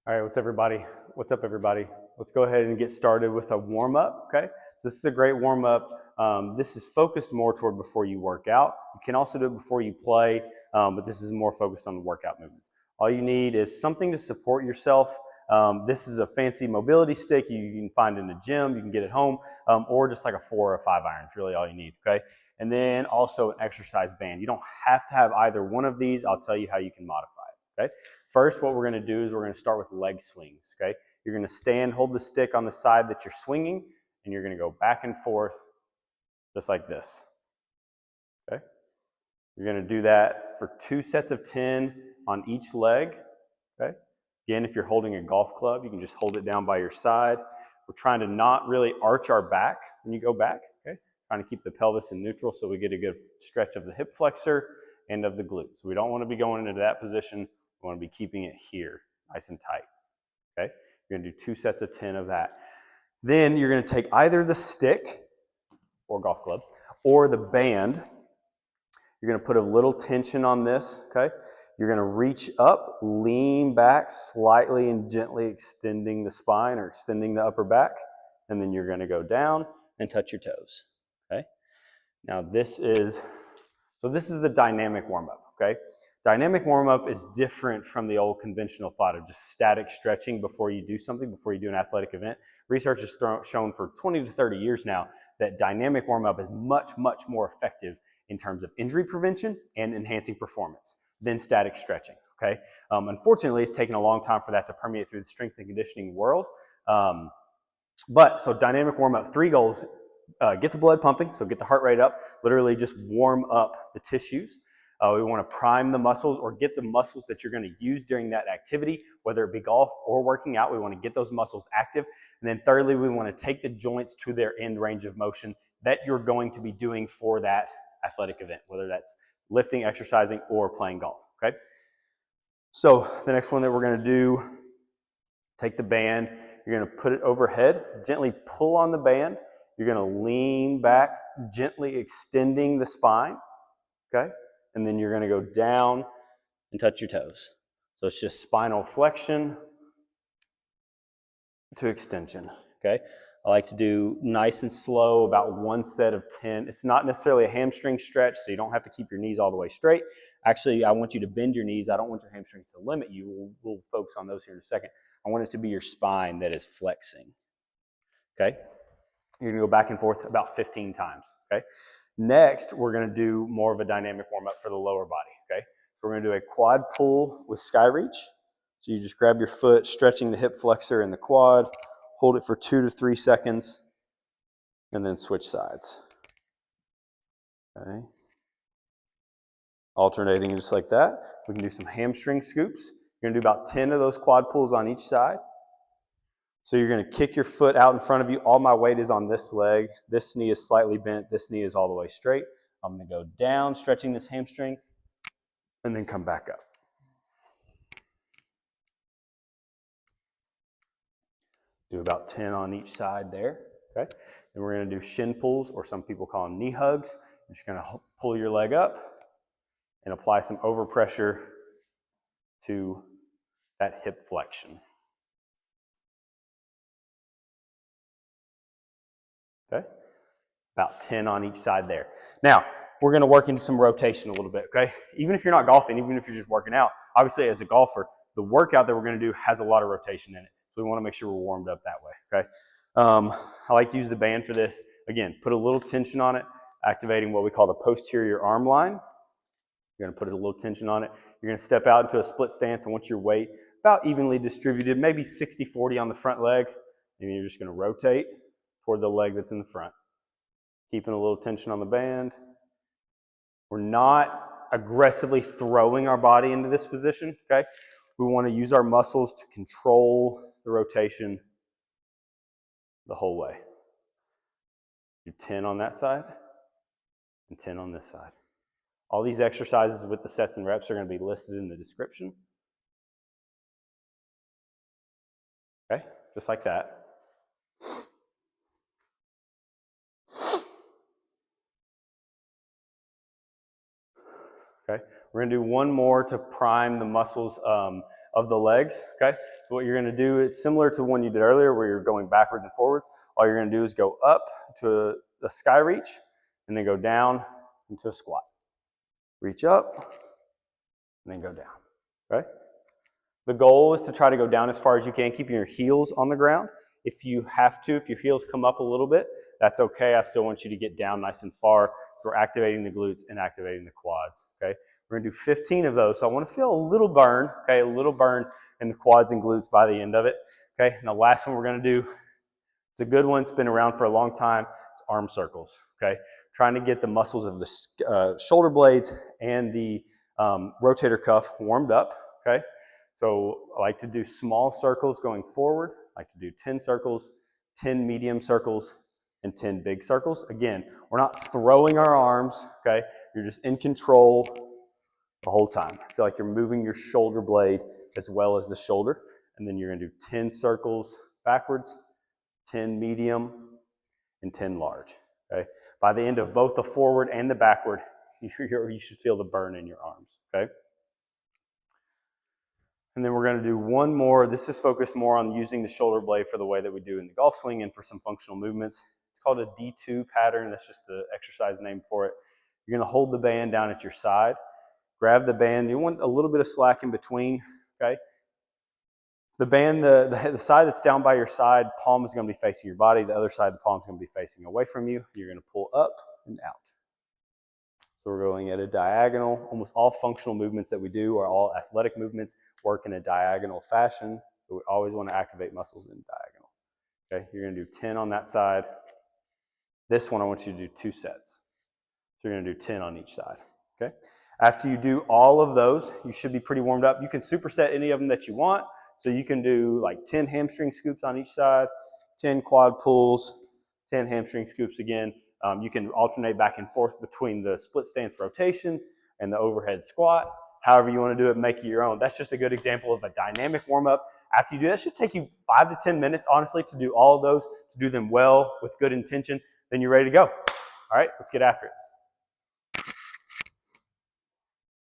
All right, what's everybody? What's up, everybody? Let's go ahead and get started with a warm up. Okay, so this is a great warm up. This is focused more toward before you work out. You can also do it before you play, but this is more focused on the workout movements. All you need is something to support yourself. This is a fancy mobility stick you can find in a gym. You can get at home, or just like a 4 or 5 iron. It's really all you need. Okay, and then also an exercise band. You don't have to have either one of these. I'll tell you how you can modify it. Okay. First, what we're going to do is we're going to start with leg swings, okay? You're going to stand, hold the stick on the side that you're swinging, and you're going to go back and forth just like this, okay? You're going to do that for 2 sets of 10 on each leg, okay? Again, if you're holding a golf club, you can just hold it down by your side. We're trying to not really arch our back when you go back, okay? Trying to keep the pelvis in neutral so we get a good stretch of the hip flexor and of the glutes. So we don't want to be going into that position. We want to be keeping it here, nice and tight, okay? You're going to do 2 sets of 10 of that. Then you're going to take either the stick or golf club or the band. You're going to put a little tension on this, okay? You're going to reach up, lean back slightly and gently extending the spine or extending the upper back, and then you're going to go down and touch your toes, okay? Now this is the dynamic warm-up, okay? Dynamic warm-up is different from the old conventional thought of just static stretching before you do something, before you do an athletic event. Research has shown for 20 to 30 years now that dynamic warm-up is much, much more effective in terms of injury prevention and enhancing performance than static stretching, okay? Unfortunately, it's taken a long time for that to permeate through the strength and conditioning world. So dynamic warm-up, 3 goals. Get the blood pumping, so get the heart rate up, literally just warm up the tissues. We want to prime the muscles or get the muscles that you're going to use during that activity, whether it be golf or working out. We want to get those muscles active. And then thirdly, we want to take the joints to their end range of motion that you're going to be doing for that athletic event, whether that's lifting, exercising, or playing golf, okay? So the next one that we're going to do, take the band, you're going to put it overhead, gently pull on the band. You're going to lean back, gently extending the spine, okay? And then you're going to go down and touch your toes. So it's just spinal flexion to extension, okay? I like to do nice and slow, about 1 set of 10. It's not necessarily a hamstring stretch, so you don't have to keep your knees all the way straight. Actually, I want you to bend your knees. I don't want your hamstrings to limit you. We'll focus on those here in a second. I want it to be your spine that is flexing, okay? You're going to go back and forth about 15 times, okay? Next, we're going to do more of a dynamic warm-up for the lower body, okay? So we're going to do a quad pull with sky reach. So you just grab your foot, stretching the hip flexor in the quad, hold it for 2 to 3 seconds, and then switch sides, okay? Alternating just like that. We can do some hamstring scoops. You're going to do about 10 of those quad pulls on each side. So you're going to kick your foot out in front of you. All my weight is on this leg. This knee is slightly bent. This knee is all the way straight. I'm going to go down, stretching this hamstring, and then come back up. Do about 10 on each side there, okay? Then we're going to do shin pulls, or some people call them knee hugs. You're just going to pull your leg up and apply some overpressure to that hip flexion. Okay? About 10 on each side there. Now, we're going to work into some rotation a little bit, okay? Even if you're not golfing, even if you're just working out, obviously as a golfer, the workout that we're going to do has a lot of rotation in it. So we want to make sure we're warmed up that way, okay? I like to use the band for this. Again, put a little tension on it, activating what we call the posterior arm line. You're going to put a little tension on it. You're going to step out into a split stance. I want your weight about evenly distributed, maybe 60-40 on the front leg. And you're just going to rotate toward the leg that's in the front. Keeping a little tension on the band. We're not aggressively throwing our body into this position, okay? We want to use our muscles to control the rotation the whole way. Do 10 on that side and 10 on this side. All these exercises with the sets and reps are going to be listed in the description. Okay, just like that. Okay, we're going to do one more to prime the muscles of of the legs, okay? So what you're gonna do, it's similar to one you did earlier where you're going backwards and forwards. All you're gonna do is go up to a sky reach and then go down into a squat. Reach up and then go down, okay? The goal is to try to go down as far as you can, keeping your heels on the ground. If you have to, if your heels come up a little bit, that's okay. I still want you to get down nice and far. So we're activating the glutes and activating the quads, okay? We're gonna do 15 of those. So I wanna feel a little burn, okay? A little burn in the quads and glutes by the end of it, okay? And the last one we're gonna do, it's a good one, it's been around for a long time, it's arm circles, okay? Trying to get the muscles of the shoulder blades and the rotator cuff warmed up, okay? So I like to do small circles going forward. I like to do 10 circles, 10 medium circles, and 10 big circles. Again, we're not throwing our arms, okay? You're just in control the whole time. I feel like you're moving your shoulder blade as well as the shoulder. And then you're gonna do 10 circles backwards, 10 medium, and 10 large, okay? By the end of both the forward and the backward, you should feel the burn in your arms, okay? And then we're going to do one more. This is focused more on using the shoulder blade for the way that we do in the golf swing and for some functional movements. It's called a D2 pattern. That's just the exercise name for it. You're going to hold the band down at your side. Grab the band. You want a little bit of slack in between, okay? The band, the side that's down by your side, palm is going to be facing your body. The other side, the palm is going to be facing away from you. You're going to pull up and out. So we're going at a diagonal. Almost all functional movements that we do, or all athletic movements, work in a diagonal fashion. So we always want to activate muscles in diagonal. Okay, you're going to do 10 on that side. This one, I want you to do 2 sets. So you're going to do 10 on each side. Okay. After you do all of those, you should be pretty warmed up. You can superset any of them that you want. So you can do like 10 hamstring scoops on each side, 10 quad pulls, 10 hamstring scoops again. You can alternate back and forth between the split stance rotation and the overhead squat. However you want to do it, make it your own. That's just a good example of a dynamic warm-up. After you do that, it should take you 5 to 10 minutes, honestly, to do all of those, to do them well with good intention. Then you're ready to go. All right, let's get after it.